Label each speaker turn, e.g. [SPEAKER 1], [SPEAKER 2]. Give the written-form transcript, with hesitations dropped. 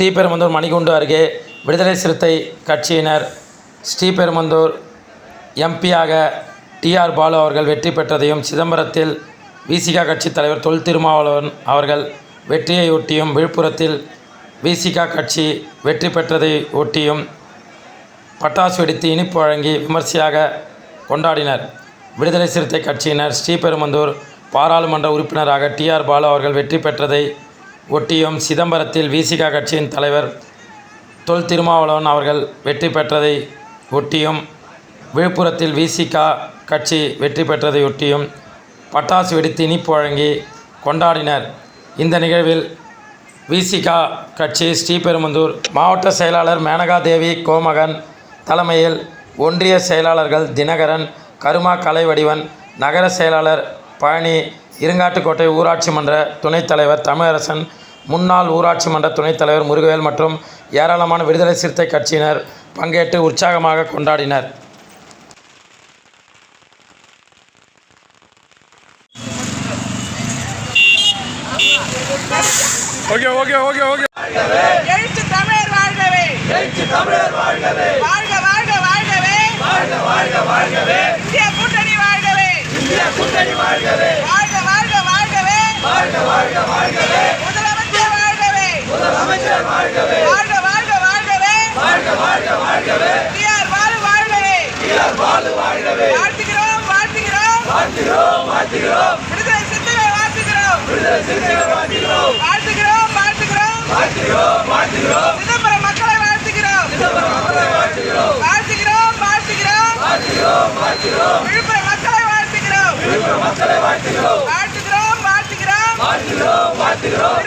[SPEAKER 1] ஸ்ரீபெரும்புதூர் மணிக்கூண்டு அருகே விடுதலை சிறுத்தை கட்சியினர் ஸ்ரீபெரும்புதூர் எம்பியாக டிஆர் பாலு அவர்கள் வெற்றி பெற்றதையும், சிதம்பரத்தில் விசிக கட்சி தலைவர் தொல் திருமாவளவன் அவர்கள் வெற்றியை ஒட்டியும், விழுப்புரத்தில் விசிக கட்சி வெற்றி பெற்றதை ஒட்டியும் பட்டாசு வெடித்து இனிப்பு வழங்கி விமர்சையாக கொண்டாடினர். விடுதலை சிறுத்தை கட்சியினர் ஸ்ரீபெரும்புதூர் பாராளுமன்ற உறுப்பினராக டிஆர் பாலு அவர்கள் வெற்றி பெற்றதை ஒட்டியும், சிதம்பரத்தில் விசிக கட்சியின் தலைவர் தொல் திருமாவளவன் அவர்கள் வெற்றி பெற்றதை ஒட்டியும், விழுப்புரத்தில் விசிக கட்சி வெற்றி பெற்றதை ஒட்டியும் பட்டாசு வெடித்து இனிப்பு வழங்கி கொண்டாடினர். இந்த நிகழ்வில் விசிக கட்சி ஸ்ரீபெரும்புதூர் மாவட்ட செயலாளர் மேனகா தேவி கோமகன் தலைமையில் ஒன்றிய செயலாளர்கள் தினகரன், கருமா கலைவடிவன், நகர செயலாளர் பழனி, இருங்காட்டுக்கோட்டை ஊராட்சி மன்ற துணைத் தலைவர் தமிழரசன், முன்னாள் ஊராட்சி மன்ற துணைத் தலைவர் முருகவேல் மற்றும் ஏராளமான விடுதலை சிறுத்தை கட்சியினர் பங்கேற்று உற்சாகமாக கொண்டாடினர்.
[SPEAKER 2] எழுச்சி தமிழர் வாழ்கவே, எழுச்சி தமிழர் வாழ்கவே, வாழ்க வாழ்க வாழ்கவே, வாழ்க வாழ்க வாழ்கவே, இந்திய கூட்டணி வாழ்கவே, இந்திய கூட்டணி வாழ்கவே, வாழ்க வாழ்க வாழ்கவே, வாழ்க வாழ்க வாழ்கவே, முதலமைச்சர் வாழ்கவே, முதலமைச்சர் வாழ்கவே, வாழ்க வாழ்க வாழ்கவே, வாழ்க வாழ்க வாழ்கவே, டிஆர் பாலு வாழ்கவே, டிஆர் பாலு வாழ்கவே, வாழ்த்துகிறோம் வாழ்த்துகிறோம் வாழ்த்துகிறோம் வாழ்த்துகிறோம், விடுதலை சிறுத்தைகளை வாழ்த்துகிறோம், விடுதலை சிறுத்தைகளை வாழ்த்துகிறோம், வாழ்த்துகிறோம் வாழ்த்துகிறோம் வாழ்த்துகிறோம் வாழ்த்துகிறோம், சிதம்பரம் மக்களை வாழ்த்துகிறோம், சிதம்பரம் மக்களை வாழ்த்துகிறோம், வாழ்த்துகிறோம் வாழ்த்துகிறோம் வாழ்த்துகிறோம் வாழ்த்துகிறோம், விழுப்புரம் மக்களை வாழ்த்துகிறோம், விழுப்புரம் மக்களை வாழ்த்துகிறோம், வாழ்த்துகிறோம் வாழ்த்துகிறோம் வாழ்த்துகிறோம் வாழ்த்துகிறோம்,